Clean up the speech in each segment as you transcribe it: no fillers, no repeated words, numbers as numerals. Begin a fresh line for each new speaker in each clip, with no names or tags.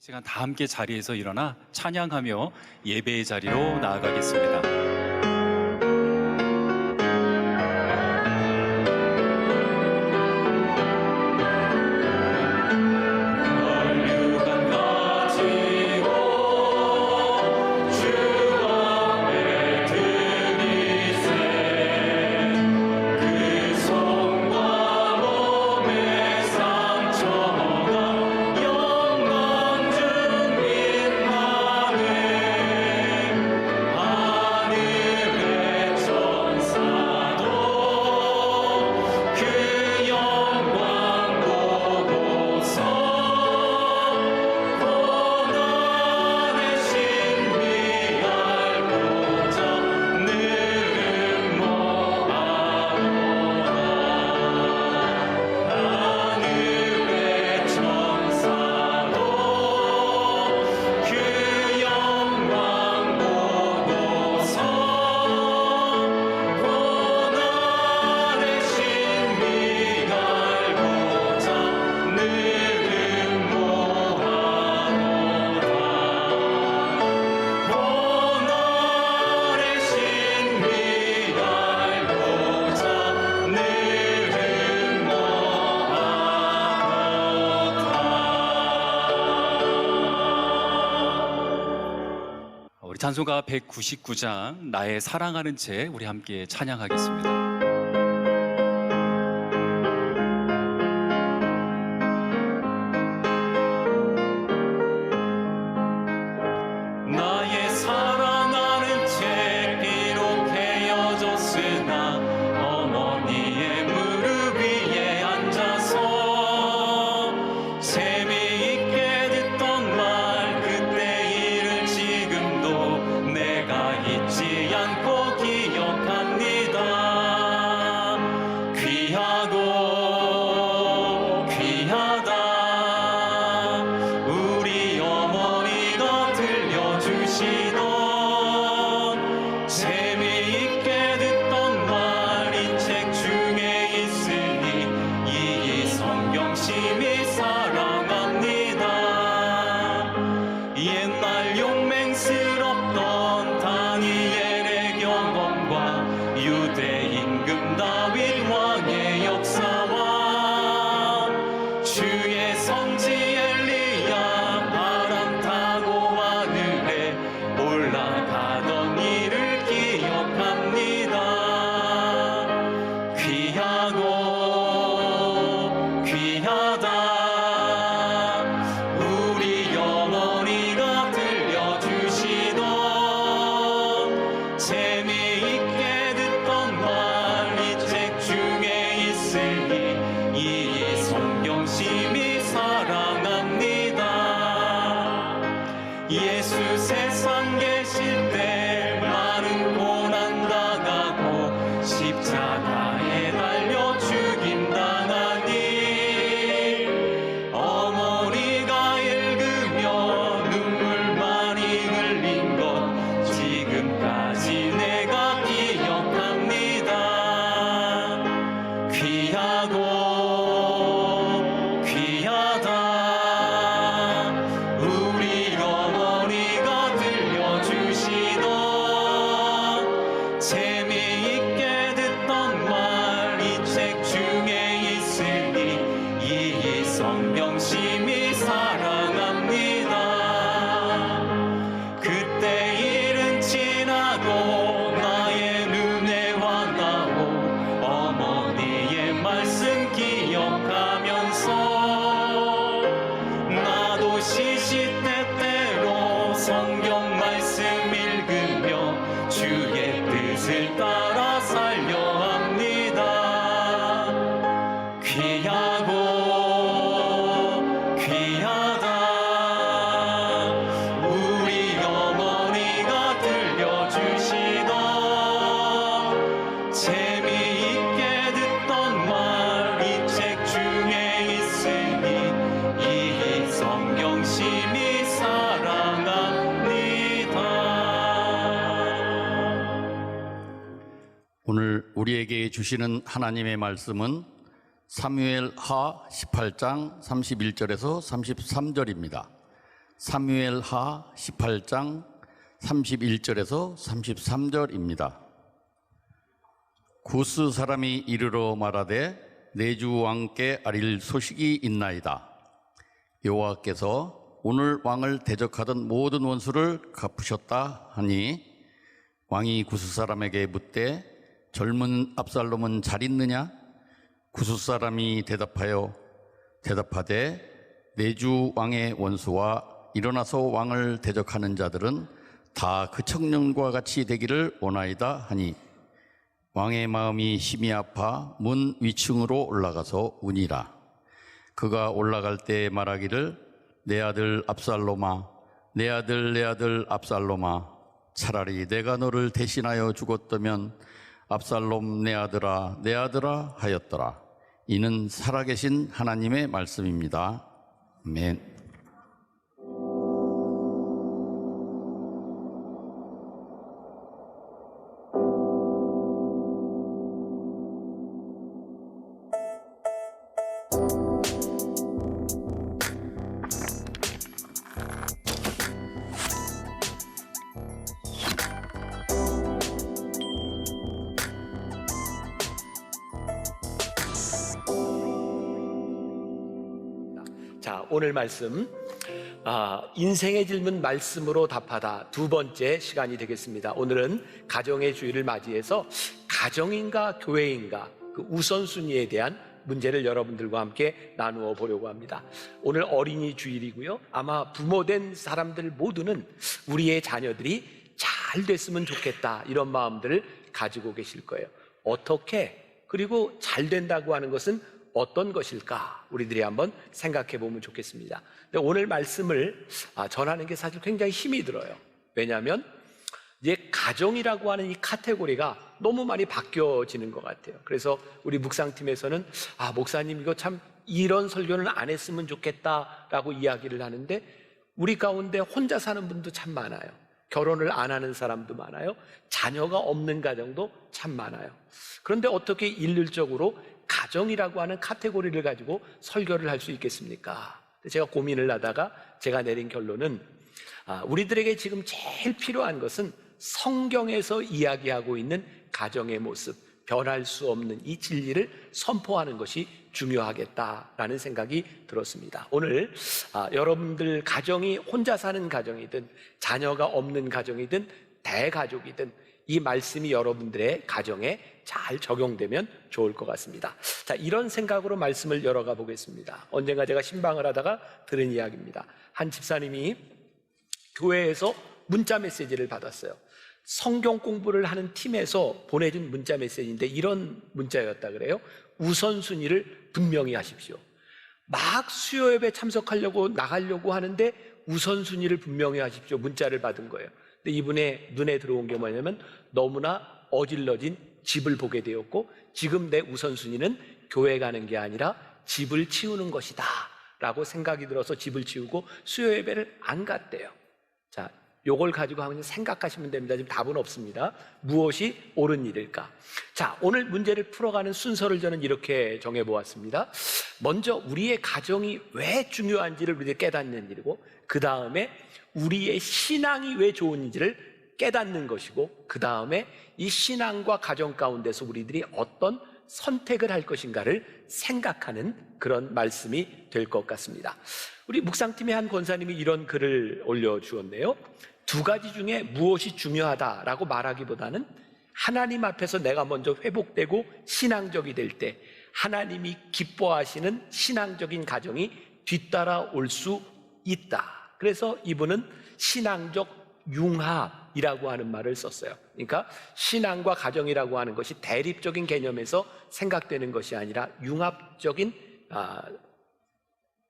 시간 다 함께 자리에서 일어나 찬양하며 예배의 자리로 나아가겠습니다. 우리 찬송가 199장 나의 사랑하는 채 우리 함께 찬양하겠습니다. 나의 사랑하는 채 비록 헤어졌으나 어머니의 무릎 위에 앉아서 재미있게 듣던 말 그때 일은 지금도 내가 잊지 않고 기억합니다. 귀하고 귀하다 우리 어머니가 들려주시던 재미있게 듣던 말 이 책 중에 있으니 이 성경 심히 사랑합니다. 옛날 용맹스럽던 다니엘의 경험과 유대 임금 다윗 왕의 역사와 주의 선지 엘리야 바람 타고 하늘에 올라가던 일을 기억합니다. 귀하고 귀하다 우리 어머니가 들려주시던 재미있게 듣던 말 이 책 중에 있으니 이 성경 심히 사랑합니다. 예수 세상 계실 때 많은 고난 당하고 십자가에 달려 죽임당하니 어머니가 읽으며 눈물 많이 흘린 것 지금까지 내가 기억합니다. 귀하고 귀하다 우리 어머니가 들려주시던 재미있게 듣던 말 이 책 중에 있으니 이 성경 심히 사랑합니다. 그때 일은 지나고 나의 눈에 환하고 어머니의 말씀 기억하면서 나도 시시때때로 성경 말씀 읽으며 주의 뜻을 따라 살려 합니다. 귀하고 귀하다 우리 어머니가 들려주시던 재미있게 듣던 말 이 책 중에 있으니 이 성경 심히 사랑합니다.
오늘 우리에게 주시는 하나님의 말씀은 사무엘하 18장 31절에서 33절입니다. 사무엘하 18장 31절에서 33절입니다. 구스 사람이 이르러 말하되 내 주 왕께 아릴 소식이 있나이다. 여호와께서 오늘 왕을 대적하던 모든 원수를 갚으셨다 하니 왕이 구스 사람에게 묻되 젊은 압살롬은 잘 있느냐? 구스 사람이 대답하되 내 주 왕의 원수와 일어나서 왕을 대적하는 자들은 다 그 청년과 같이 되기를 원하이다 하니 왕의 마음이 심히 아파 문 위층으로 올라가서 우니라. 그가 올라갈 때 말하기를 내 아들 압살롬아, 내 아들 압살롬아, 차라리 내가 너를 대신하여 죽었다면 압살롬 내 아들아 하였더라. 이는 살아계신 하나님의 말씀입니다. 아멘.
자, 오늘 말씀 인생의 질문 말씀으로 답하다 두 번째 시간이 되겠습니다. 오늘은 가정의 주일을 맞이해서 가정인가 교회인가 그 우선순위에 대한 문제를 여러분들과 함께 나누어 보려고 합니다. 오늘 어린이 주일이고요. 아마 부모된 사람들 모두는 우리의 자녀들이 잘 됐으면 좋겠다 이런 마음들을 가지고 계실 거예요. 어떻게 그리고 잘 된다고 하는 것은 어떤 것일까? 우리들이 한번 생각해 보면 좋겠습니다. 근데 오늘 말씀을 전하는 게 사실 굉장히 힘이 들어요. 왜냐하면 이제 가정이라고 하는 이 카테고리가 너무 많이 바뀌어지는 것 같아요. 그래서 우리 묵상팀에서는 목사님 이거 참 이런 설교는 안 했으면 좋겠다라고 이야기를 하는데 우리 가운데 혼자 사는 분도 참 많아요. 결혼을 안 하는 사람도 많아요. 자녀가 없는 가정도 참 많아요. 그런데 어떻게 일률적으로 가정이라고 하는 카테고리를 가지고 설교를 할 수 있겠습니까? 제가 고민을 하다가 제가 내린 결론은 우리들에게 지금 제일 필요한 것은 성경에서 이야기하고 있는 가정의 모습, 변할 수 없는 이 진리를 선포하는 것이 중요하겠다라는 생각이 들었습니다. 오늘 여러분들 가정이 혼자 사는 가정이든 자녀가 없는 가정이든 대가족이든 이 말씀이 여러분들의 가정에 잘 적용되면 좋을 것 같습니다. 자, 이런 생각으로 말씀을 열어가 보겠습니다. 언젠가 제가 신방을 하다가 들은 이야기입니다. 한 집사님이 교회에서 문자 메시지를 받았어요. 성경 공부를 하는 팀에서 보내준 문자 메시지인데 이런 문자였다 그래요. 우선순위를 분명히 하십시오. 막 수요 예배 참석하려고 나가려고 하는데 우선순위를 분명히 하십시오. 문자를 받은 거예요. 근데 이분의 눈에 들어온 게 뭐냐면 너무나 어질러진 집을 보게 되었고 지금 내 우선순위는 교회 가는 게 아니라 집을 치우는 것이다 라고 생각이 들어서 집을 치우고 수요 예배를 안 갔대요. 자, 요걸 가지고 한번 생각하시면 됩니다. 지금 답은 없습니다. 무엇이 옳은 일일까? 자, 오늘 문제를 풀어가는 순서를 저는 이렇게 정해보았습니다. 먼저 우리의 가정이 왜 중요한지를 우리가 깨닫는 일이고 그 다음에 우리의 신앙이 왜 좋은지를 깨닫는 것이고 그 다음에 이 신앙과 가정 가운데서 우리들이 어떤 선택을 할 것인가를 생각하는 그런 말씀이 될 것 같습니다. 우리 묵상팀의 한 권사님이 이런 글을 올려주었네요. 두 가지 중에 무엇이 중요하다라고 말하기보다는 하나님 앞에서 내가 먼저 회복되고 신앙적이 될 때 하나님이 기뻐하시는 신앙적인 가정이 뒤따라올 수 있다. 그래서 이분은 신앙적 융합이라고 하는 말을 썼어요. 그러니까 신앙과 가정이라고 하는 것이 대립적인 개념에서 생각되는 것이 아니라 융합적인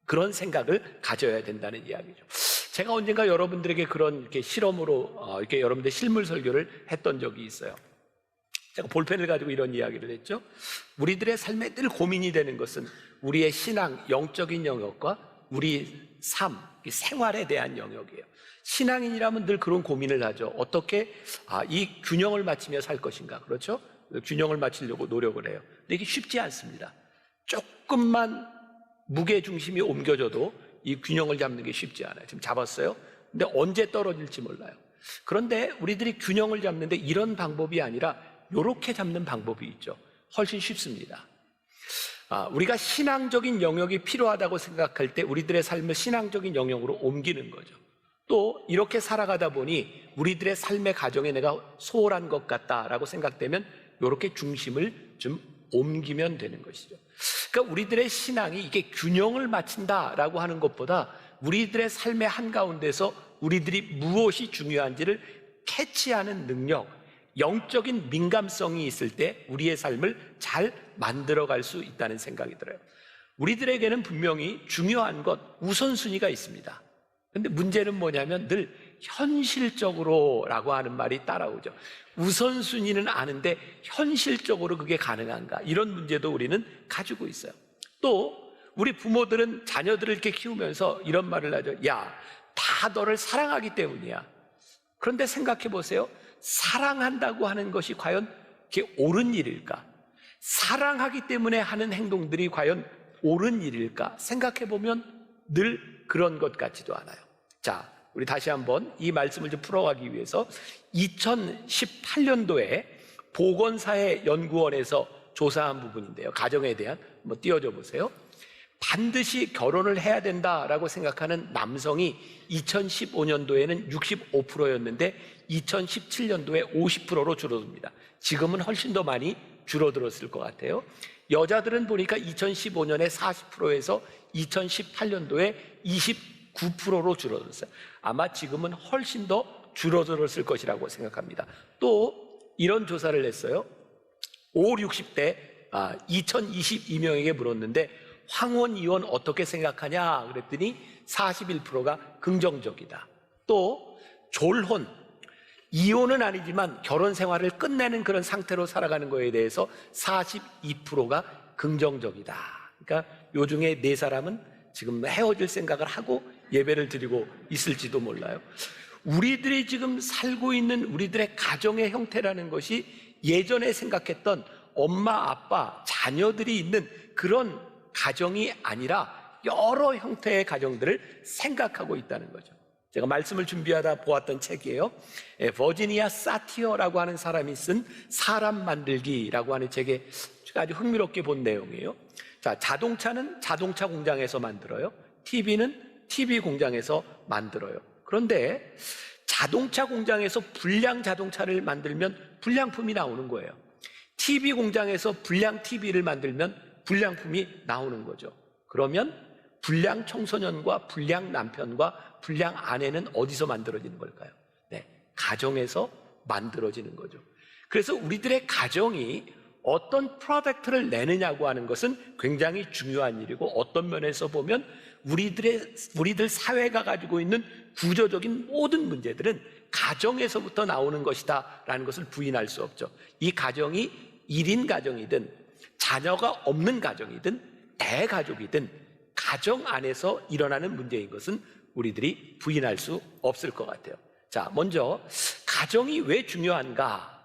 그런 생각을 가져야 된다는 이야기죠. 제가 언젠가 여러분들에게 그런 이렇게 실험으로 이렇게 여러분들 실물 설교를 했던 적이 있어요. 제가 볼펜을 가지고 이런 이야기를 했죠. 우리들의 삶에 늘 고민이 되는 것은 우리의 신앙, 영적인 영역과 우리 삶, 생활에 대한 영역이에요. 신앙인이라면 늘 그런 고민을 하죠. 어떻게 이 균형을 맞추며 살 것인가, 그렇죠? 균형을 맞추려고 노력을 해요. 근데 이게 쉽지 않습니다. 조금만 무게 중심이 옮겨져도 이 균형을 잡는 게 쉽지 않아요. 지금 잡았어요. 근데 언제 떨어질지 몰라요. 그런데 우리들이 균형을 잡는데 이런 방법이 아니라 이렇게 잡는 방법이 있죠. 훨씬 쉽습니다. 우리가 신앙적인 영역이 필요하다고 생각할 때 우리들의 삶을 신앙적인 영역으로 옮기는 거죠. 또 이렇게 살아가다 보니 우리들의 삶의 가정에 내가 소홀한 것 같다라고 생각되면 이렇게 중심을 좀 옮기면 되는 것이죠. 그러니까 우리들의 신앙이 이게 균형을 맞춘다라고 하는 것보다 우리들의 삶의 한가운데서 우리들이 무엇이 중요한지를 캐치하는 능력, 영적인 민감성이 있을 때 우리의 삶을 잘 만들어갈 수 있다는 생각이 들어요. 우리들에게는 분명히 중요한 것, 우선순위가 있습니다. 근데 문제는 뭐냐면 늘 현실적으로라고 하는 말이 따라오죠. 우선순위는 아는데 현실적으로 그게 가능한가? 이런 문제도 우리는 가지고 있어요. 또 우리 부모들은 자녀들을 이렇게 키우면서 이런 말을 하죠. 야, 다 너를 사랑하기 때문이야. 그런데 생각해 보세요. 사랑한다고 하는 것이 과연 그게 옳은 일일까? 사랑하기 때문에 하는 행동들이 과연 옳은 일일까? 생각해 보면 늘 그런 것 같지도 않아요. 자, 우리 다시 한번 이 말씀을 좀 풀어가기 위해서 2018년도에 보건사회연구원에서 조사한 부분인데요. 가정에 대한 한번 띄워줘 보세요. 반드시 결혼을 해야 된다라고 생각하는 남성이 2015년도에는 65%였는데 2017년도에 50%로 줄어듭니다. 지금은 훨씬 더 많이 줄어들었을 것 같아요. 여자들은 보니까 2015년에 40%에서 2018년도에 29%로 줄어들었어요. 아마 지금은 훨씬 더 줄어들었을 것이라고 생각합니다. 또 이런 조사를 했어요. 5, 60대 2022명에게 물었는데 황혼 이혼 어떻게 생각하냐 그랬더니 41%가 긍정적이다. 또 졸혼, 이혼은 아니지만 결혼 생활을 끝내는 그런 상태로 살아가는 거에 대해서 42%가 긍정적이다. 그러니까 요 중에 4사람은 지금 헤어질 생각을 하고 예배를 드리고 있을지도 몰라요. 우리들이 지금 살고 있는 우리들의 가정의 형태라는 것이 예전에 생각했던 엄마, 아빠, 자녀들이 있는 그런 가정이 아니라 여러 형태의 가정들을 생각하고 있다는 거죠. 제가 말씀을 준비하다 보았던 책이에요. 버지니아 사티어라고 하는 사람이 쓴 사람 만들기라고 하는 책에 제가 아주 흥미롭게 본 내용이에요. 자, 자동차는 자동차 공장에서 만들어요. TV는 TV 공장에서 만들어요. 그런데 자동차 공장에서 불량 자동차를 만들면 불량품이 나오는 거예요. TV 공장에서 불량 TV를 만들면 불량품이 나오는 거죠. 그러면 불량 청소년과 불량 남편과 불량 아내는 어디서 만들어지는 걸까요? 네, 가정에서 만들어지는 거죠. 그래서 우리들의 가정이 어떤 프로덕트를 내느냐고 하는 것은 굉장히 중요한 일이고 어떤 면에서 보면 우리들 사회가 가지고 있는 구조적인 모든 문제들은 가정에서부터 나오는 것이다 라는 것을 부인할 수 없죠. 이 가정이 1인 가정이든 자녀가 없는 가정이든 대가족이든 가정 안에서 일어나는 문제인 것은 우리들이 부인할 수 없을 것 같아요. 자, 먼저 가정이 왜 중요한가?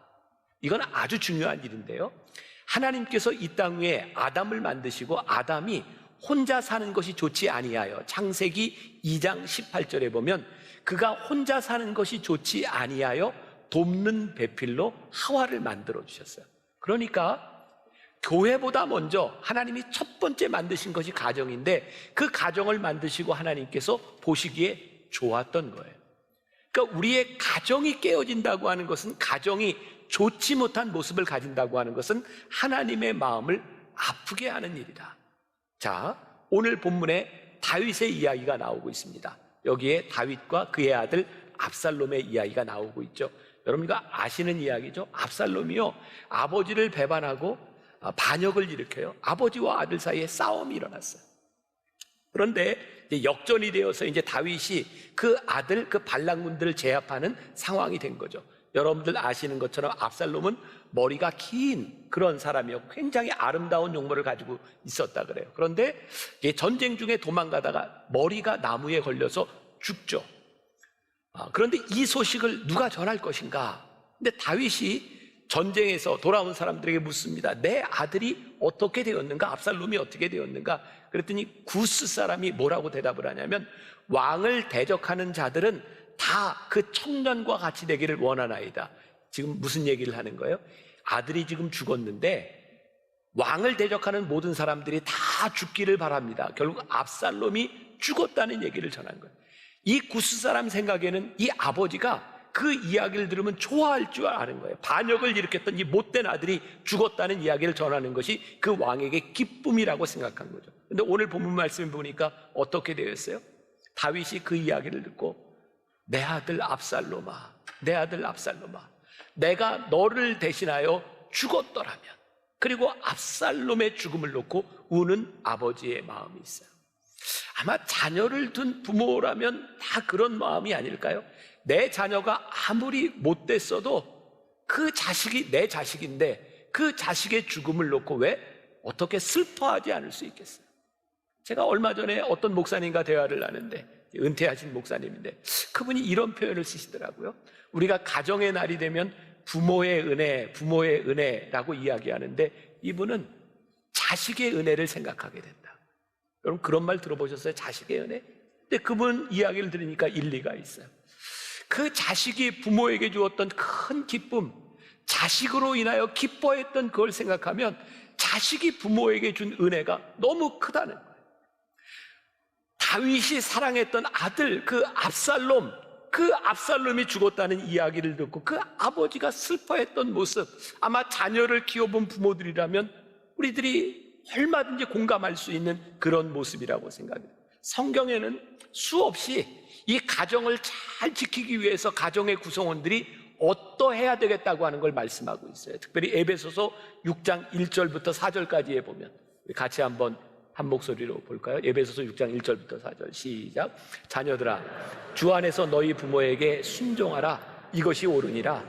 이건 아주 중요한 일인데요. 하나님께서 이 땅 위에 아담을 만드시고 아담이 혼자 사는 것이 좋지 아니하여 창세기 2장 18절에 보면 그가 혼자 사는 것이 좋지 아니하여 돕는 배필로 하와를 만들어 주셨어요. 그러니까 교회보다 먼저 하나님이 첫 번째 만드신 것이 가정인데 그 가정을 만드시고 하나님께서 보시기에 좋았던 거예요. 그러니까 우리의 가정이 깨어진다고 하는 것은 가정이 좋지 못한 모습을 가진다고 하는 것은 하나님의 마음을 아프게 하는 일이다. 자, 오늘 본문에 다윗의 이야기가 나오고 있습니다. 여기에 다윗과 그의 아들 압살롬의 이야기가 나오고 있죠. 여러분과 아시는 이야기죠. 압살롬이요, 아버지를 배반하고 반역을 일으켜요. 아버지와 아들 사이에 싸움이 일어났어요. 그런데 이제 역전이 되어서 이제 다윗이 그 아들, 그 반란군들을 제압하는 상황이 된 거죠. 여러분들 아시는 것처럼 압살롬은 머리가 긴 그런 사람이요, 굉장히 아름다운 용모를 가지고 있었다 그래요. 그런데 전쟁 중에 도망가다가 머리가 나무에 걸려서 죽죠. 그런데 이 소식을 누가 전할 것인가? 근데 다윗이 전쟁에서 돌아온 사람들에게 묻습니다. 내 아들이 어떻게 되었는가? 압살롬이 어떻게 되었는가? 그랬더니 구스 사람이 뭐라고 대답을 하냐면, 왕을 대적하는 자들은 다 그 청년과 같이 되기를 원하나이다. 지금 무슨 얘기를 하는 거예요? 아들이 지금 죽었는데 왕을 대적하는 모든 사람들이 다 죽기를 바랍니다. 결국 압살롬이 죽었다는 얘기를 전한 거예요. 이 구스 사람 생각에는 이 아버지가 그 이야기를 들으면 좋아할 줄 아는 거예요. 반역을 일으켰던 이 못된 아들이 죽었다는 이야기를 전하는 것이 그 왕에게 기쁨이라고 생각한 거죠. 근데 오늘 본문 말씀을 보니까 어떻게 되었어요? 다윗이 그 이야기를 듣고, 내 아들 압살롬아, 내 아들 압살롬아, 내가 너를 대신하여 죽었더라면. 그리고 압살롬의 죽음을 놓고 우는 아버지의 마음이 있어요. 아마 자녀를 둔 부모라면 다 그런 마음이 아닐까요? 내 자녀가 아무리 못됐어도 그 자식이 내 자식인데 그 자식의 죽음을 놓고 왜 어떻게 슬퍼하지 않을 수 있겠어요? 제가 얼마 전에 어떤 목사님과 대화를 하는데, 은퇴하신 목사님인데 그분이 이런 표현을 쓰시더라고요. 우리가 가정의 날이 되면 부모의 은혜, 부모의 은혜라고 이야기하는데 이분은 자식의 은혜를 생각하게 된다. 여러분 그런 말 들어보셨어요? 자식의 은혜? 근데 그분 이야기를 들으니까 일리가 있어요. 그 자식이 부모에게 주었던 큰 기쁨, 자식으로 인하여 기뻐했던 그걸 생각하면 자식이 부모에게 준 은혜가 너무 크다는 거예요. 다윗이 사랑했던 아들, 그 압살롬이 죽었다는 이야기를 듣고 그 아버지가 슬퍼했던 모습, 아마 자녀를 키워본 부모들이라면 우리들이 얼마든지 공감할 수 있는 그런 모습이라고 생각해요. 성경에는 수없이 이 가정을 잘 지키기 위해서 가정의 구성원들이 어떠해야 되겠다고 하는 걸 말씀하고 있어요. 특별히 에베소서 6장 1절부터 4절까지에 보면, 같이 한번 한 목소리로 볼까요? 에베소서 6장 1절부터 4절 시작. 자녀들아, 주 안에서 너희 부모에게 순종하라. 이것이 옳으니라.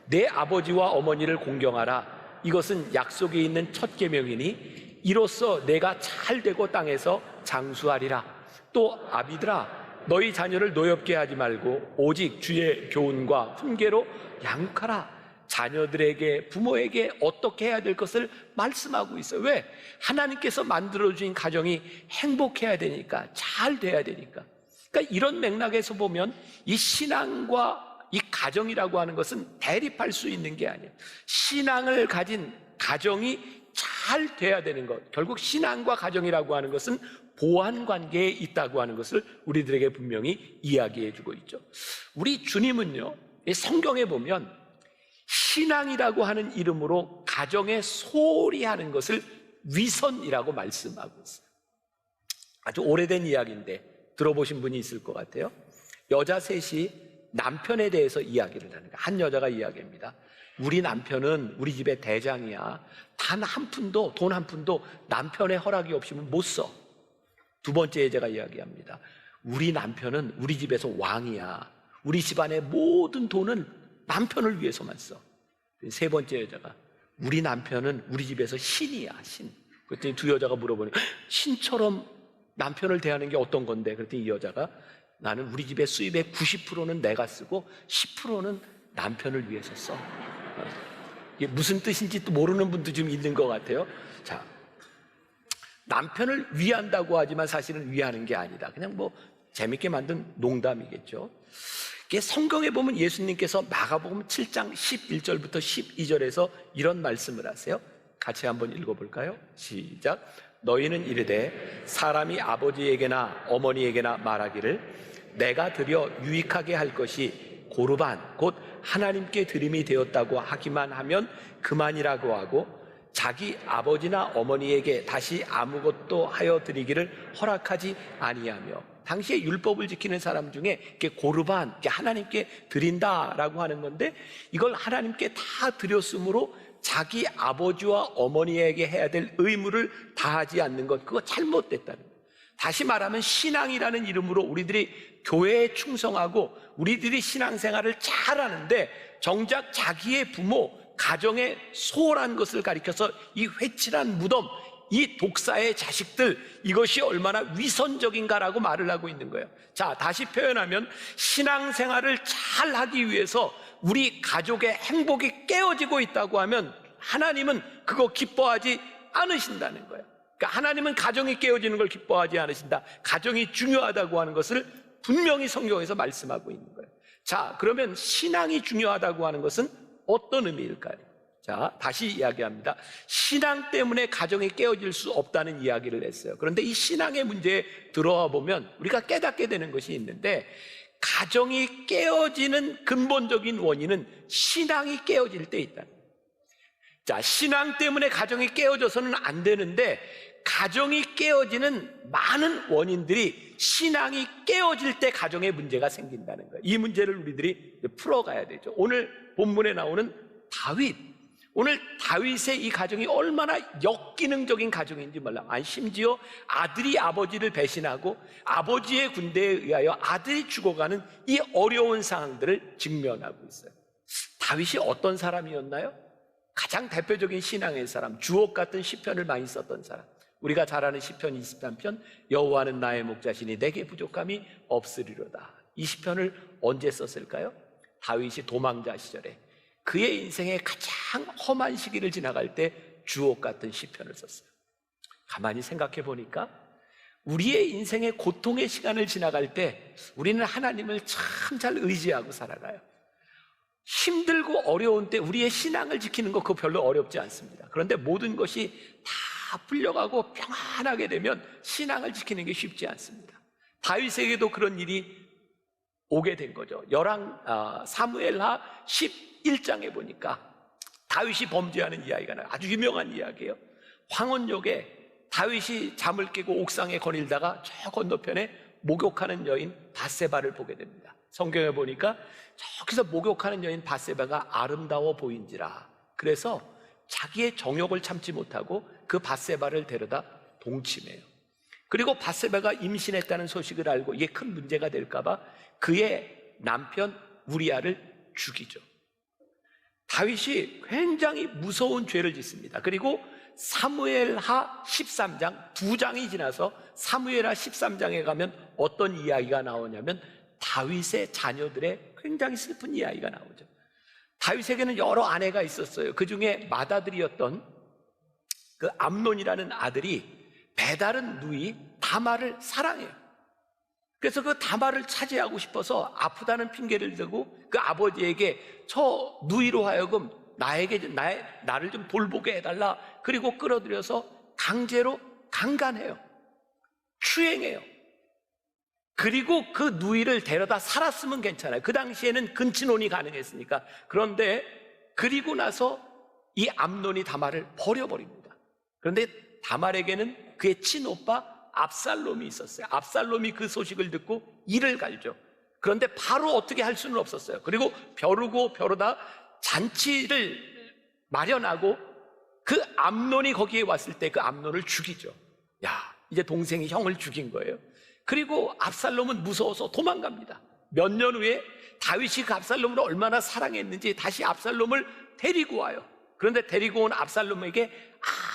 내 아버지와 어머니를 공경하라. 이것은 약속이 있는 첫 계명이니 이로써 내가 잘되고 땅에서 장수하리라. 또 아비들아, 너희 자녀를 노엽게 하지 말고 오직 주의 교훈과 훈계로 양육하라. 자녀들에게, 부모에게 어떻게 해야 될 것을 말씀하고 있어요. 왜? 하나님께서 만들어주신 가정이 행복해야 되니까, 잘 돼야 되니까. 그러니까 이런 맥락에서 보면 이 신앙과 이 가정이라고 하는 것은 대립할 수 있는 게 아니에요. 신앙을 가진 가정이 잘 돼야 되는 것, 결국 신앙과 가정이라고 하는 것은 보완 관계에 있다고 하는 것을 우리들에게 분명히 이야기해 주고 있죠. 우리 주님은요, 이 성경에 보면 신앙이라고 하는 이름으로 가정에 소홀히 하는 것을 위선이라고 말씀하고 있어요. 아주 오래된 이야기인데 들어보신 분이 있을 것 같아요. 여자 셋이 남편에 대해서 이야기를 하는 거예요. 한 여자가 이야기합니다. 우리 남편은 우리 집의 대장이야. 단 한 푼도, 돈 한 푼도 남편의 허락이 없이는 못 써. 두 번째 여자가 이야기합니다. 우리 남편은 우리 집에서 왕이야. 우리 집안의 모든 돈은 남편을 위해서만 써. 세 번째 여자가, 우리 남편은 우리 집에서 신이야, 신. 그랬더니 두 여자가 물어보니, 신처럼 남편을 대하는 게 어떤 건데? 그랬더니 이 여자가, 나는 우리 집의 수입의 90%는 내가 쓰고 10%는 남편을 위해서 써. 이게 무슨 뜻인지 또 모르는 분도 좀 있는 것 같아요. 자, 남편을 위한다고 하지만 사실은 위하는 게 아니다. 그냥 뭐 재밌게 만든 농담이겠죠. 이게 성경에 보면 예수님께서 마가복음 7장 11절부터 12절에서 이런 말씀을 하세요. 같이 한번 읽어볼까요? 시작. 너희는 이르되 사람이 아버지에게나 어머니에게나 말하기를 내가 드려 유익하게 할 것이 고르반 곧 하나님께 드림이 되었다고 하기만 하면 그만이라고 하고 자기 아버지나 어머니에게 다시 아무것도 하여 드리기를 허락하지 아니하며, 당시에 율법을 지키는 사람 중에 이렇게 고르반, 하나님께 드린다라고 하는 건데, 이걸 하나님께 다 드렸으므로 자기 아버지와 어머니에게 해야 될 의무를 다하지 않는 것, 그거 잘못됐다는 거예요. 다시 말하면 신앙이라는 이름으로 우리들이 교회에 충성하고 우리들이 신앙생활을 잘하는데 정작 자기의 부모, 가정에 소홀한 것을 가리켜서 이 회칠한 무덤, 이 독사의 자식들, 이것이 얼마나 위선적인가라고 말을 하고 있는 거예요. 자, 다시 표현하면 신앙생활을 잘 하기 위해서 우리 가족의 행복이 깨어지고 있다고 하면 하나님은 그거 기뻐하지 않으신다는 거예요. 그러니까 하나님은 가정이 깨어지는 걸 기뻐하지 않으신다. 가정이 중요하다고 하는 것을 분명히 성경에서 말씀하고 있는 거예요. 자, 그러면 신앙이 중요하다고 하는 것은 어떤 의미일까요? 자, 다시 이야기합니다. 신앙 때문에 가정이 깨어질 수 없다는 이야기를 했어요. 그런데 이 신앙의 문제에 들어와 보면 우리가 깨닫게 되는 것이 있는데, 가정이 깨어지는 근본적인 원인은 신앙이 깨어질 때 있다. 자, 신앙 때문에 가정이 깨어져서는 안 되는데, 가정이 깨어지는 많은 원인들이 신앙이 깨어질 때 가정에 문제가 생긴다는 거예요. 이 문제를 우리들이 풀어가야 되죠. 오늘 본문에 나오는 다윗, 오늘 다윗의 이 가정이 얼마나 역기능적인 가정인지 몰라. 아니, 심지어 아들이 아버지를 배신하고 아버지의 군대에 의하여 아들이 죽어가는 이 어려운 상황들을 직면하고 있어요. 다윗이 어떤 사람이었나요? 가장 대표적인 신앙의 사람, 주옥 같은 시편을 많이 썼던 사람. 우리가 잘 아는 시편 23편, 여호와는 나의 목자시니 내게 부족함이 없으리로다. 이 시편을 언제 썼을까요? 다윗이 도망자 시절에, 그의 인생의 가장 험한 시기를 지나갈 때 주옥 같은 시편을 썼어요. 가만히 생각해 보니까 우리의 인생의 고통의 시간을 지나갈 때 우리는 하나님을 참 잘 의지하고 살아가요. 힘들고 어려운 때 우리의 신앙을 지키는 거 그거 별로 어렵지 않습니다. 그런데 모든 것이 다 풀려가고 평안하게 되면 신앙을 지키는 게 쉽지 않습니다. 다윗에게도 그런 일이 오게 된 거죠. 사무엘하 11장에 보니까 다윗이 범죄하는 이야기가 나요. 아주 유명한 이야기예요. 황혼역에 다윗이 잠을 깨고 옥상에 거닐다가 저 건너편에 목욕하는 여인 밧세바를 보게 됩니다. 성경에 보니까 저기서 목욕하는 여인 밧세바가 아름다워 보인지라, 그래서 자기의 정욕을 참지 못하고 그 밧세바를 데려다 동침해요. 그리고 밧세바가 임신했다는 소식을 알고 이게 큰 문제가 될까 봐 그의 남편 우리아를 죽이죠. 다윗이 굉장히 무서운 죄를 짓습니다. 그리고 사무엘하 13장, 2장이 지나서 사무엘하 13장에 가면 어떤 이야기가 나오냐면 다윗의 자녀들의 굉장히 슬픈 이야기가 나오죠. 다윗에게는 여러 아내가 있었어요. 그 중에 맏아들이었던 그 암논이라는 아들이 배다른 누이 다말을 사랑해요. 그래서 그 다말을 차지하고 싶어서 아프다는 핑계를 대고 그 아버지에게 저 누이로 하여금 나를 좀 돌보게 해달라, 그리고 끌어들여서 강제로 강간해요. 추행해요. 그리고 그 누이를 데려다 살았으면 괜찮아요. 그 당시에는 근친혼이 가능했으니까. 그런데 그리고 나서 이 암논이 다말을 버려버립니다. 그런데 다말에게는 그의 친오빠 압살롬이 있었어요. 압살롬이 그 소식을 듣고 이를 갈죠. 그런데 바로 어떻게 할 수는 없었어요. 그리고 벼르고 벼르다 잔치를 마련하고 그 암논이 거기에 왔을 때 그 암논을 죽이죠. 야, 이제 동생이 형을 죽인 거예요. 그리고 압살롬은 무서워서 도망갑니다. 몇 년 후에 다윗이 그 압살롬을 얼마나 사랑했는지 다시 압살롬을 데리고 와요. 그런데 데리고 온 압살롬에게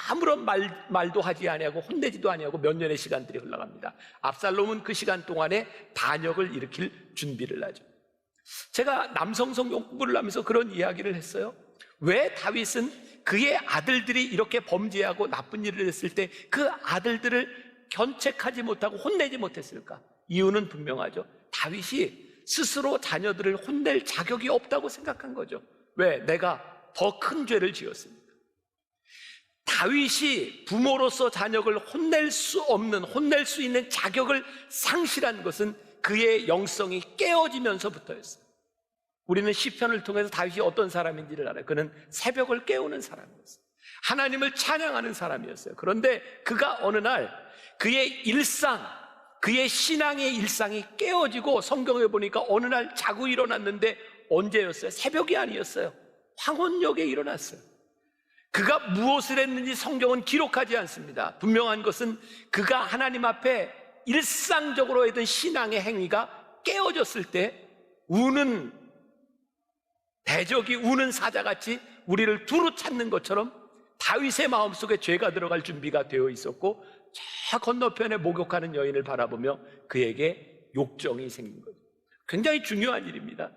아무런 말도 하지 아니하고 혼내지도 아니하고 몇 년의 시간들이 흘러갑니다. 압살롬은 그 시간 동안에 반역을 일으킬 준비를 하죠. 제가 남성 성경 공부를 하면서 그런 이야기를 했어요. 왜 다윗은 그의 아들들이 이렇게 범죄하고 나쁜 일을 했을 때 그 아들들을 견책하지 못하고 혼내지 못했을까? 이유는 분명하죠. 다윗이 스스로 자녀들을 혼낼 자격이 없다고 생각한 거죠. 왜? 내가 더 큰 죄를 지었으니까. 다윗이 부모로서 자녀를 혼낼 수 있는 자격을 상실한 것은 그의 영성이 깨어지면서부터였어요. 우리는 시편을 통해서 다윗이 어떤 사람인지를 알아요. 그는 새벽을 깨우는 사람이었어요. 하나님을 찬양하는 사람이었어요. 그런데 그가 어느 날 그의 일상, 그의 신앙의 일상이 깨어지고, 성경에 보니까 어느 날 자고 일어났는데 언제였어요? 새벽이 아니었어요. 황혼역에 일어났어요. 그가 무엇을 했는지 성경은 기록하지 않습니다. 분명한 것은 그가 하나님 앞에 일상적으로 했던 신앙의 행위가 깨어졌을 때 우는 대적이 우는 사자같이 우리를 두루 찾는 것처럼 다윗의 마음속에 죄가 들어갈 준비가 되어 있었고, 저 건너편에 목욕하는 여인을 바라보며 그에게 욕정이 생긴 거죠. 굉장히 중요한 일입니다.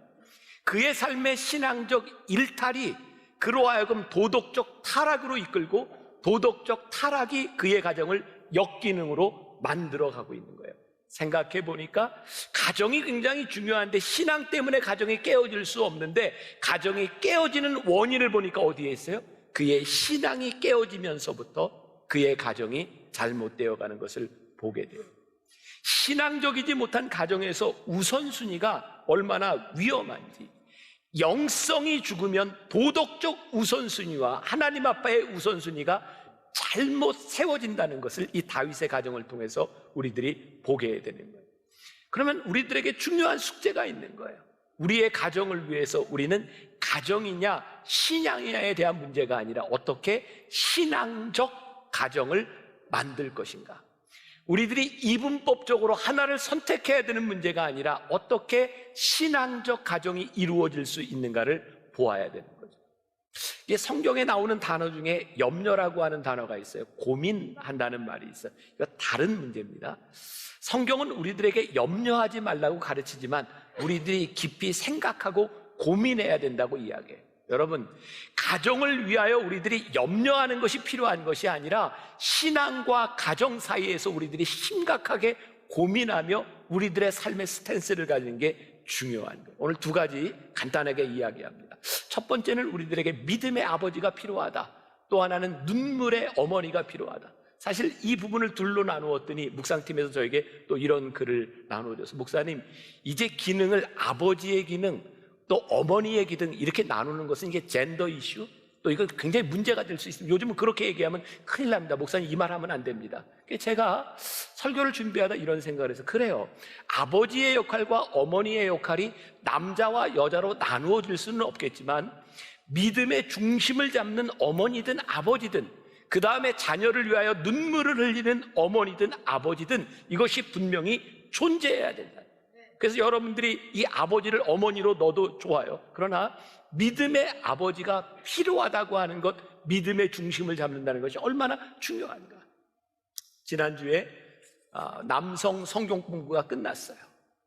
그의 삶의 신앙적 일탈이 그로 하여금 도덕적 타락으로 이끌고 도덕적 타락이 그의 가정을 역기능으로 만들어가고 있는 거예요. 생각해 보니까 가정이 굉장히 중요한데 신앙 때문에 가정이 깨어질 수 없는데 가정이 깨어지는 원인을 보니까 어디에 있어요? 그의 신앙이 깨어지면서부터 그의 가정이 잘못되어 가는 것을 보게 돼요. 신앙적이지 못한 가정에서 우선순위가 얼마나 위험한지, 영성이 죽으면 도덕적 우선순위와 하나님 아빠의 우선순위가 잘못 세워진다는 것을 이 다윗의 가정을 통해서 우리들이 보게 되는 거예요. 그러면 우리들에게 중요한 숙제가 있는 거예요. 우리의 가정을 위해서 우리는 가정이냐 신앙이냐에 대한 문제가 아니라 어떻게 신앙적 가정을 만들 것인가. 우리들이 이분법적으로 하나를 선택해야 되는 문제가 아니라 어떻게 신앙적 가정이 이루어질 수 있는가를 보아야 되는 거죠. 이게 성경에 나오는 단어 중에 염려라고 하는 단어가 있어요. 고민한다는 말이 있어요. 이거 다른 문제입니다. 성경은 우리들에게 염려하지 말라고 가르치지만 우리들이 깊이 생각하고 고민해야 된다고 이야기해요. 여러분, 가정을 위하여 우리들이 염려하는 것이 필요한 것이 아니라 신앙과 가정 사이에서 우리들이 심각하게 고민하며 우리들의 삶의 스탠스를 가지는 게 중요한 거예요. 오늘 두 가지 간단하게 이야기합니다. 첫 번째는 우리들에게 믿음의 아버지가 필요하다. 또 하나는 눈물의 어머니가 필요하다. 사실 이 부분을 둘로 나누었더니 묵상팀에서 저에게 또 이런 글을 나누어줘서, 목사님, 이제 기능을 아버지의 기능 또 어머니의 기능 이렇게 나누는 것은 이게 젠더 이슈, 또 이거 굉장히 문제가 될 수 있습니다. 요즘은 그렇게 얘기하면 큰일 납니다. 목사님, 이 말 하면 안 됩니다. 제가 설교를 준비하다 이런 생각을 해서, 그래요, 아버지의 역할과 어머니의 역할이 남자와 여자로 나누어질 수는 없겠지만 믿음의 중심을 잡는 어머니든 아버지든, 그 다음에 자녀를 위하여 눈물을 흘리는 어머니든 아버지든 이것이 분명히 존재해야 된다. 그래서 여러분들이 이 아버지를 어머니로 넣어도 좋아요. 그러나 믿음의 아버지가 필요하다고 하는 것, 믿음의 중심을 잡는다는 것이 얼마나 중요한가. 지난주에 남성 성경 공부가 끝났어요.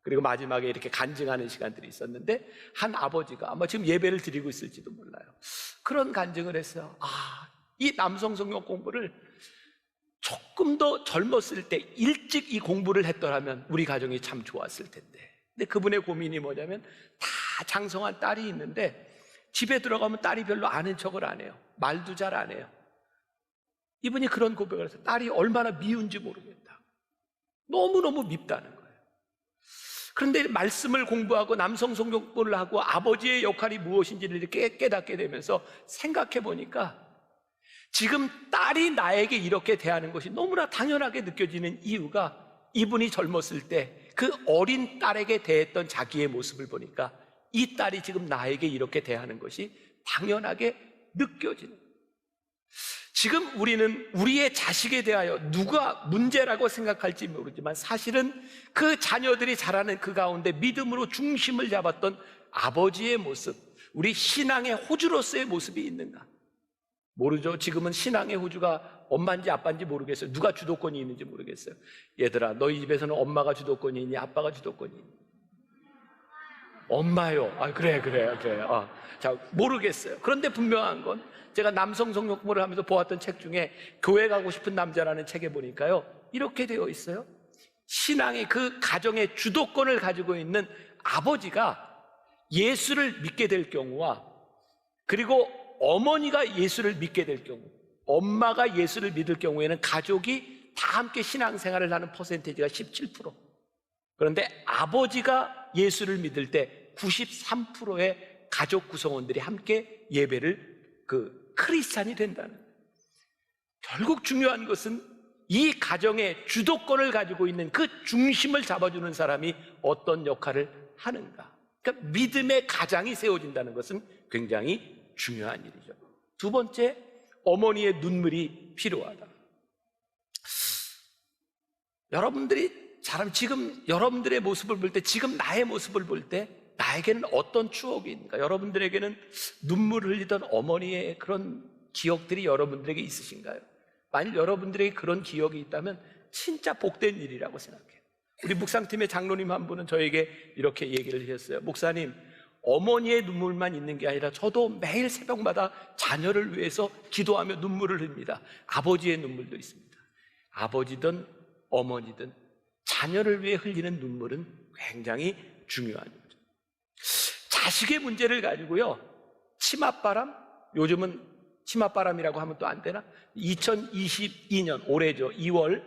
그리고 마지막에 이렇게 간증하는 시간들이 있었는데 한 아버지가 아마 지금 예배를 드리고 있을지도 몰라요. 그런 간증을 했어요. 이 남성 성경 공부를 조금 더 젊었을 때 일찍 이 공부를 했더라면 우리 가정이 참 좋았을 텐데. 근데 그분의 고민이 뭐냐면, 다 장성한 딸이 있는데 집에 들어가면 딸이 별로 아는 척을 안 해요. 말도 잘 안 해요. 이분이 그런 고백을 해서 딸이 얼마나 미운지 모르겠다. 너무너무 밉다는 거예요. 그런데 말씀을 공부하고 남성 성경 공부를 하고 아버지의 역할이 무엇인지를 이렇게 깨닫게 되면서 생각해 보니까 지금 딸이 나에게 이렇게 대하는 것이 너무나 당연하게 느껴지는 이유가, 이분이 젊었을 때 그 어린 딸에게 대했던 자기의 모습을 보니까 이 딸이 지금 나에게 이렇게 대하는 것이 당연하게 느껴지는. 지금 우리는 우리의 자식에 대하여 누가 문제라고 생각할지 모르지만 사실은 그 자녀들이 자라는 그 가운데 믿음으로 중심을 잡았던 아버지의 모습, 우리 신앙의 호주로서의 모습이 있는가? 모르죠. 지금은 신앙의 호주가 엄마인지 아빠인지 모르겠어요. 누가 주도권이 있는지 모르겠어요. 얘들아, 너희 집에서는 엄마가 주도권이 있니? 아빠가 주도권이 있니? 엄마요. 그래. 자, 모르겠어요. 그런데 분명한 건, 제가 남성 성경 공부를 하면서 보았던 책 중에 교회 가고 싶은 남자라는 책에 보니까요, 이렇게 되어 있어요. 신앙의 그 가정의 주도권을 가지고 있는 아버지가 예수를 믿게 될 경우와, 그리고 어머니가 예수를 믿게 될 경우, 엄마가 예수를 믿을 경우에는 가족이 다 함께 신앙생활을 하는 퍼센테이지가 17%. 그런데 아버지가 예수를 믿을 때 93%의 가족 구성원들이 함께 예배를 크리스찬이 된다는. 결국 중요한 것은 이 가정의 주도권을 가지고 있는 그 중심을 잡아주는 사람이 어떤 역할을 하는가. 그러니까 믿음의 가장이 세워진다는 것은 굉장히 중요한 일이죠. 두 번째, 어머니의 눈물이 필요하다. 여러분들이 지금 여러분들의 모습을 볼 때, 지금 나의 모습을 볼 때 나에게는 어떤 추억이 있는가? 여러분들에게는 눈물을 흘리던 어머니의 그런 기억들이 여러분들에게 있으신가요? 만일 여러분들에게 그런 기억이 있다면 진짜 복된 일이라고 생각해요. 우리 묵상팀의 장로님 한 분은 저에게 이렇게 얘기를 하셨어요. 목사님, 어머니의 눈물만 있는 게 아니라 저도 매일 새벽마다 자녀를 위해서 기도하며 눈물을 흘립니다. 아버지의 눈물도 있습니다. 아버지든 어머니든 자녀를 위해 흘리는 눈물은 굉장히 중요한 거죠. 자식의 문제를 가지고요, 치맛바람, 요즘은 치맛바람이라고 하면 또 안 되나? 2022년 올해죠, 2월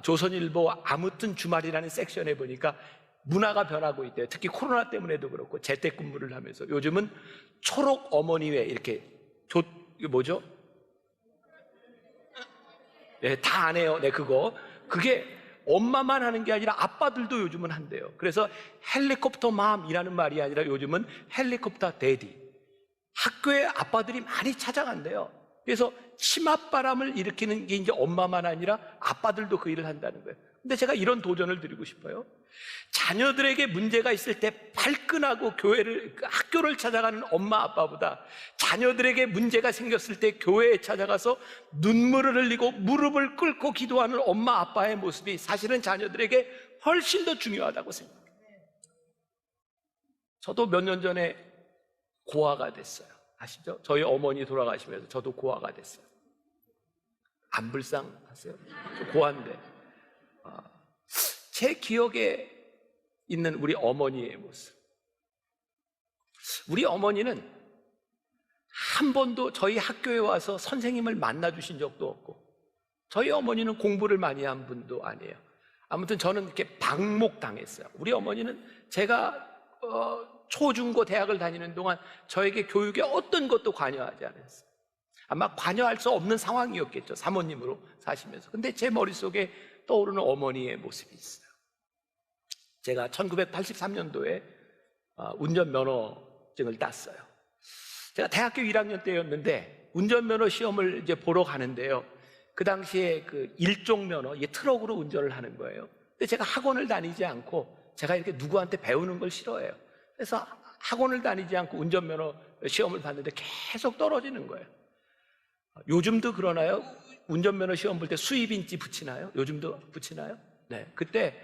조선일보 아무튼 주말이라는 섹션에 보니까 문화가 변하고 있대요. 특히 코로나 때문에도 그렇고 재택근무를 하면서 요즘은 초록 어머니회 이렇게 이게 뭐죠? 네, 다 안 해요. 네, 그게 엄마만 하는 게 아니라 아빠들도 요즘은 한대요. 그래서 헬리콥터 맘이라는 말이 아니라 요즘은 헬리콥터 데디. 학교에 아빠들이 많이 찾아간대요. 그래서 치맛바람을 일으키는 게 이제 엄마만 아니라 아빠들도 그 일을 한다는 거예요. 근데 제가 이런 도전을 드리고 싶어요. 자녀들에게 문제가 있을 때 발끈하고 학교를 찾아가는 엄마 아빠보다 자녀들에게 문제가 생겼을 때 교회에 찾아가서 눈물을 흘리고 무릎을 꿇고 기도하는 엄마 아빠의 모습이 사실은 자녀들에게 훨씬 더 중요하다고 생각해요. 저도 몇 년 전에 고아가 됐어요. 아시죠? 저희 어머니 돌아가시면서 저도 고아가 됐어요. 안 불쌍하세요? 고아인데 제 기억에 있는 우리 어머니의 모습. 우리 어머니는 한 번도 저희 학교에 와서 선생님을 만나 주신 적도 없고, 저희 어머니는 공부를 많이 한 분도 아니에요. 아무튼 저는 이렇게 방목당했어요. 우리 어머니는 제가 초중고 대학을 다니는 동안 저에게 교육에 어떤 것도 관여하지 않았어요. 아마 관여할 수 없는 상황이었겠죠, 사모님으로 사시면서. 근데 제 머릿속에 떠오르는 어머니의 모습이 있어요. 제가 1983년도에 운전면허증을 땄어요. 제가 대학교 1학년 때였는데 운전면허 시험을 이제 보러 가는데요, 그 당시에 그 일종면허, 이게 트럭으로 운전을 하는 거예요. 근데 제가 학원을 다니지 않고 제가 이렇게 누구한테 배우는 걸 싫어해요. 그래서 학원을 다니지 않고 운전면허 시험을 봤는데 계속 떨어지는 거예요. 요즘도 그러나요? 운전면허 시험 볼 때 수입인지 붙이나요? 요즘도 붙이나요? 네. 그때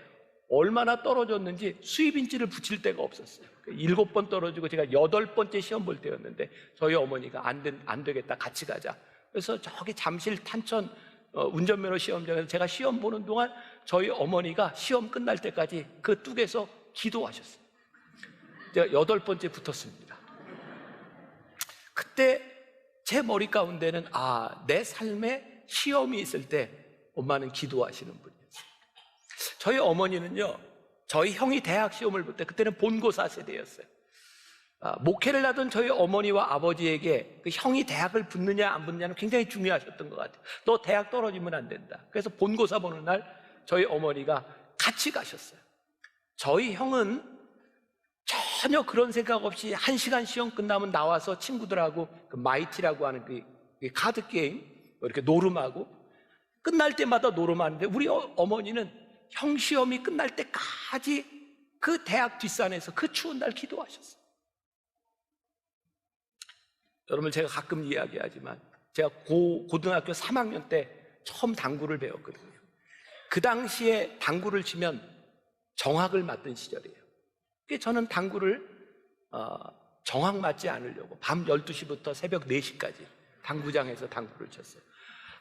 얼마나 떨어졌는지 수입인지를 붙일 데가 없었어요. 7번 떨어지고 제가 8번째 시험 볼 때였는데 저희 어머니가 안 되겠다, 같이 가자. 그래서 저기 잠실 탄천 운전면허 시험장에서 제가 시험 보는 동안 저희 어머니가 시험 끝날 때까지 그 뚝에서 기도하셨어요. 제가 8번째 붙었습니다. 그때 제 머리 가운데는 내 삶에 시험이 있을 때 엄마는 기도하시는 분이었어요. 저희 어머니는요, 저희 형이 대학 시험을 볼 때 그때는 본고사 세대였어요. 목회를 하던 저희 어머니와 아버지에게 그 형이 대학을 붙느냐 안 붙느냐는 굉장히 중요하셨던 것 같아요. 너 대학 떨어지면 안 된다. 그래서 본고사 보는 날 저희 어머니가 같이 가셨어요. 저희 형은 전혀 그런 생각 없이 1시간 시험 끝나면 나와서 친구들하고 그 마이티라고 하는 그 카드 게임 이렇게 노름하고 끝날 때마다 노름하는데, 우리 어머니는 형 시험이 끝날 때까지 그 대학 뒷산에서 그 추운 날 기도하셨어요. 여러분, 제가 가끔 이야기하지만 제가 고등학교 3학년 때 처음 당구를 배웠거든요. 그 당시에 당구를 치면 정학을 맞던 시절이에요. 그래서 저는 당구를 정학 맞지 않으려고 밤 12시부터 새벽 4시까지 당구장에서 당구를 쳤어요.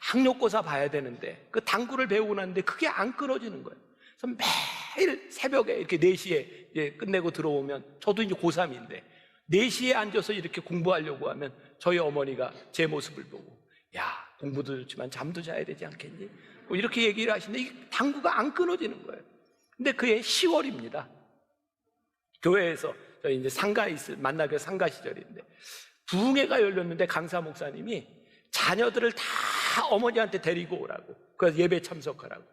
학력고사 봐야 되는데 그 당구를 배우고 났는데 그게 안 끊어지는 거예요. 그래서 매일 새벽에 이렇게 4시에 끝내고 들어오면, 저도 이제 고3인데 4시에 앉아서 이렇게 공부하려고 하면 저희 어머니가 제 모습을 보고, 야, 공부도 좋지만 잠도 자야 되지 않겠니? 뭐 이렇게 얘기를 하시는데 이 당구가 안 끊어지는 거예요. 근데 그해 10월입니다. 교회에서 저희 이제 만나교 상가 시절인데 부흥회가 열렸는데 강사 목사님이 자녀들을 다 어머니한테 데리고 오라고, 그래서 예배 참석하라고,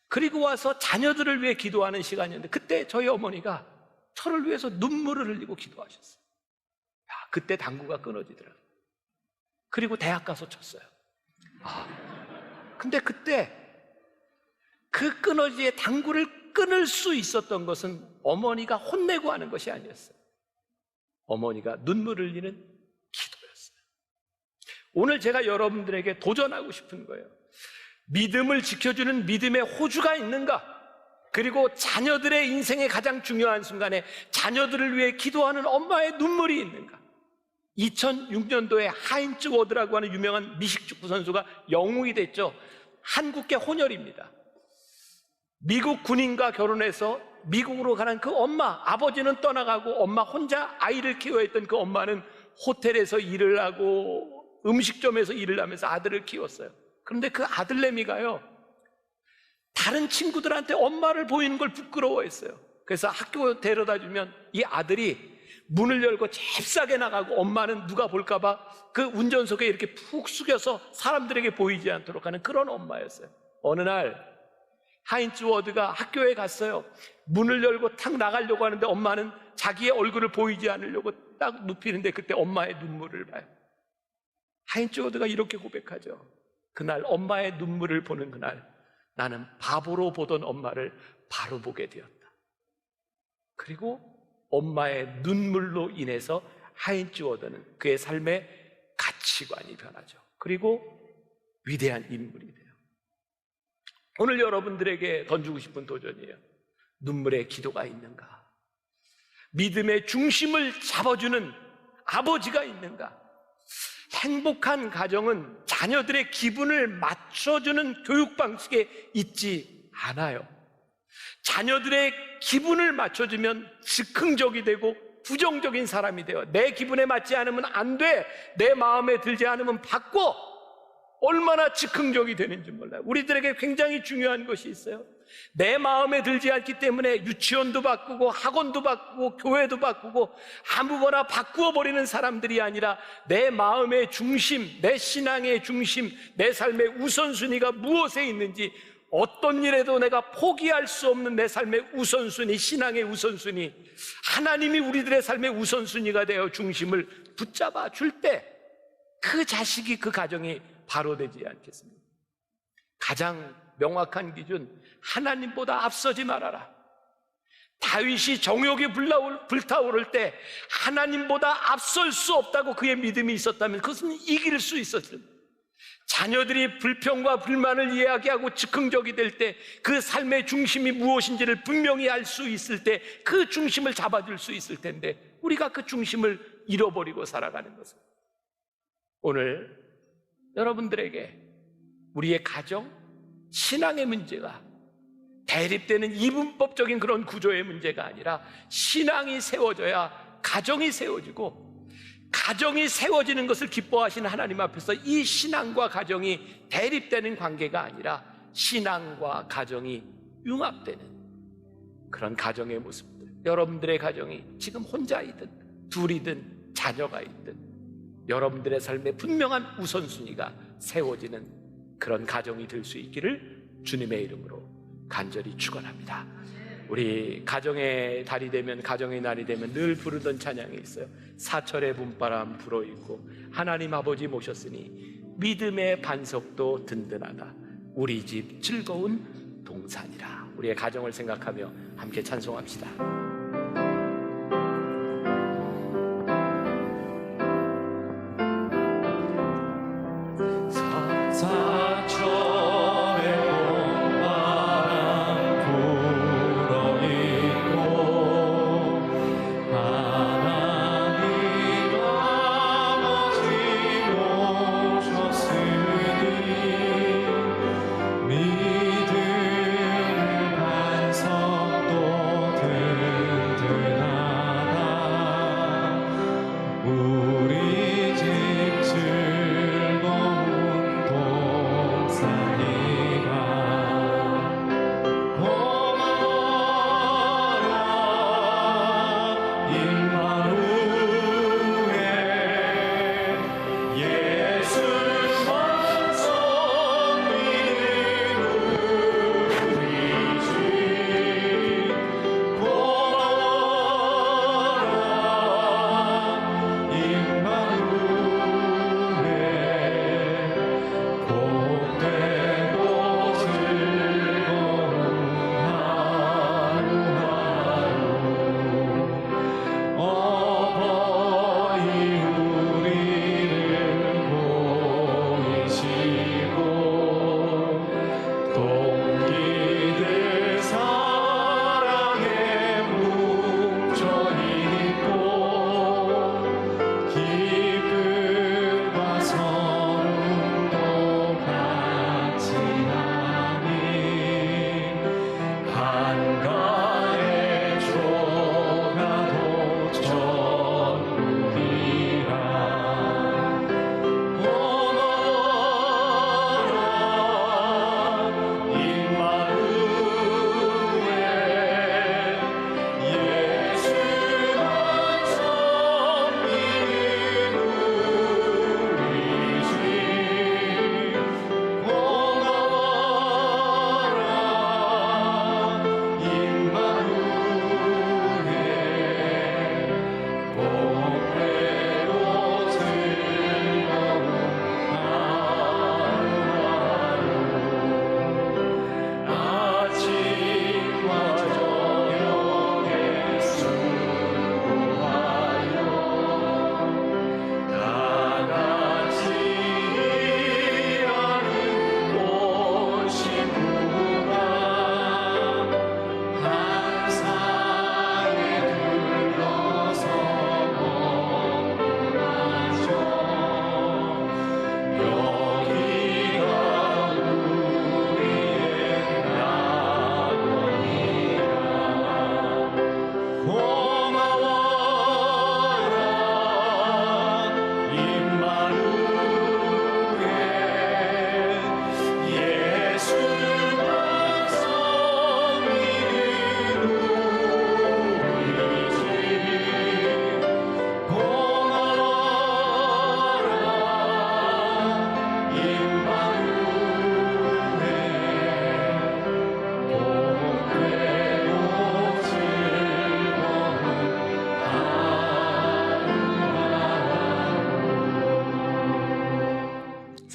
그리고 와서 자녀들을 위해 기도하는 시간이었는데 그때 저희 어머니가 저를 위해서 눈물을 흘리고 기도하셨어요. 그때 당구가 끊어지더라고요. 그리고 대학 가서 쳤어요. 근데 그때 그 끊어지에 당구를 끊을 수 있었던 것은 어머니가 혼내고 하는 것이 아니었어요. 어머니가 눈물을 흘리는 기도였어요. 오늘 제가 여러분들에게 도전하고 싶은 거예요. 믿음을 지켜주는 믿음의 호주가 있는가? 그리고 자녀들의 인생의 가장 중요한 순간에 자녀들을 위해 기도하는 엄마의 눈물이 있는가? 2006년도에 하인츠 워드라고 하는 유명한 미식축구 선수가 영웅이 됐죠. 한국계 혼혈입니다. 미국 군인과 결혼해서 미국으로 가는 그 엄마, 아버지는 떠나가고 엄마 혼자 아이를 키워야 했던 그 엄마는 호텔에서 일을 하고 음식점에서 일을 하면서 아들을 키웠어요. 그런데 그 아들내미가요, 다른 친구들한테 엄마를 보이는 걸 부끄러워했어요. 그래서 학교 데려다 주면 이 아들이 문을 열고 잽싸게 나가고 엄마는 누가 볼까봐 그 운전석에 이렇게 푹 숙여서 사람들에게 보이지 않도록 하는 그런 엄마였어요. 어느 날 하인츠 워드가 학교에 갔어요. 문을 열고 탁 나가려고 하는데 엄마는 자기의 얼굴을 보이지 않으려고 딱 눕히는데 그때 엄마의 눈물을 봐요. 하인츠 워드가 이렇게 고백하죠. 그날 엄마의 눈물을 보는 그날 나는 바보로 보던 엄마를 바로 보게 되었다. 그리고 엄마의 눈물로 인해서 하인츠 워드는 그의 삶의 가치관이 변하죠. 그리고 위대한 인물이 돼요. 오늘 여러분들에게 던지고 싶은 도전이에요. 눈물의 기도가 있는가? 믿음의 중심을 잡아주는 아버지가 있는가? 행복한 가정은 자녀들의 기분을 맞춰주는 교육 방식에 있지 않아요. 자녀들의 기분을 맞춰주면 즉흥적이 되고 부정적인 사람이 돼요. 내 기분에 맞지 않으면 안 돼. 내 마음에 들지 않으면 바꿔. 얼마나 즉흥적이 되는지 몰라요. 우리들에게 굉장히 중요한 것이 있어요. 내 마음에 들지 않기 때문에 유치원도 바꾸고 학원도 바꾸고 교회도 바꾸고 아무거나 바꾸어 버리는 사람들이 아니라 내 마음의 중심, 내 신앙의 중심, 내 삶의 우선순위가 무엇에 있는지, 어떤 일에도 내가 포기할 수 없는 내 삶의 우선순위, 신앙의 우선순위, 하나님이 우리들의 삶의 우선순위가 되어 중심을 붙잡아 줄 때 그 자식이, 그 가정이 바로 되지 않겠습니까? 가장 명확한 기준, 하나님보다 앞서지 말아라. 다윗이 정욕이 불타오를 때 하나님보다 앞설 수 없다고 그의 믿음이 있었다면 그것은 이길 수 있었을 텐데, 자녀들이 불평과 불만을 이야기하고 즉흥적이 될 때 그 삶의 중심이 무엇인지를 분명히 알 수 있을 때 그 중심을 잡아줄 수 있을 텐데 우리가 그 중심을 잃어버리고 살아가는 것은, 오늘 여러분들에게 우리의 가정, 신앙의 문제가 대립되는 이분법적인 그런 구조의 문제가 아니라 신앙이 세워져야 가정이 세워지고, 가정이 세워지는 것을 기뻐하시는 하나님 앞에서 이 신앙과 가정이 대립되는 관계가 아니라 신앙과 가정이 융합되는 그런 가정의 모습들, 여러분들의 가정이 지금 혼자이든 둘이든 자녀가 있든 여러분들의 삶에 분명한 우선순위가 세워지는 그런 가정이 될 수 있기를 주님의 이름으로 간절히 축원합니다. 우리 가정의 달이 되면, 가정의 날이 되면 늘 부르던 찬양이 있어요. 사철의 봄바람 불어있고 하나님 아버지 모셨으니 믿음의 반석도 든든하다. 우리 집 즐거운 동산이라. 우리의 가정을 생각하며 함께 찬송합시다.
믿음 반석도 든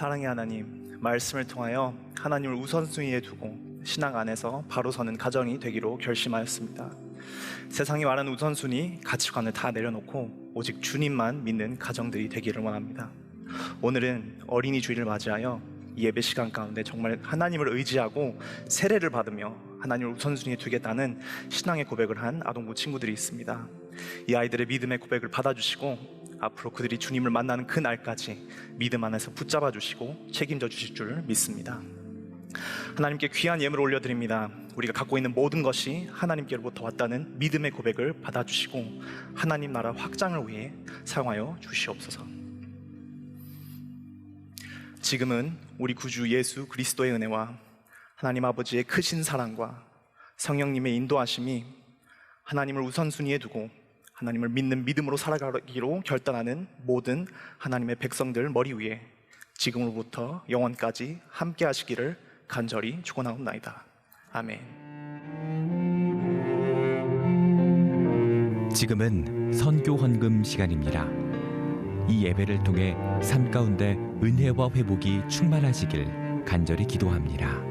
사랑의 하나님, 말씀을 통하여 하나님을 우선순위에 두고 신앙 안에서 바로 서는 가정이 되기로 결심하였습니다. 세상이 말하는 우선순위, 가치관을 다 내려놓고 오직 주님만 믿는 가정들이 되기를 원합니다. 오늘은 어린이 주일을 맞이하여 이 예배 시간 가운데 정말 하나님을 의지하고 세례를 받으며 하나님을 우선순위에 두겠다는 신앙의 고백을 한 아동부 친구들이 있습니다. 이 아이들의 믿음의 고백을 받아주시고 앞으로 그들이 주님을 만나는 그 날까지 믿음 안에서 붙잡아 주시고 책임져 주실 줄 믿습니다. 하나님께 귀한 예물을 올려드립니다. 우리가 갖고 있는 모든 것이 하나님께로부터 왔다는 믿음의 고백을 받아주시고 하나님 나라 확장을 위해 사용하여 주시옵소서. 지금은 우리 구주 예수 그리스도의 은혜와 하나님 아버지의 크신 사랑과 성령님의 인도하심이 하나님을 우선순위에 두고 하나님을 믿는 믿음으로 살아가기로 결단하는 모든 하나님의 백성들 머리 위에 지금으로부터 영원까지 함께 하시기를 간절히 축원하옵나이다. 아멘.
지금은 선교 헌금 시간입니다. 이 예배를 통해 삶 가운데 은혜와 회복이 충만하시길 간절히 기도합니다.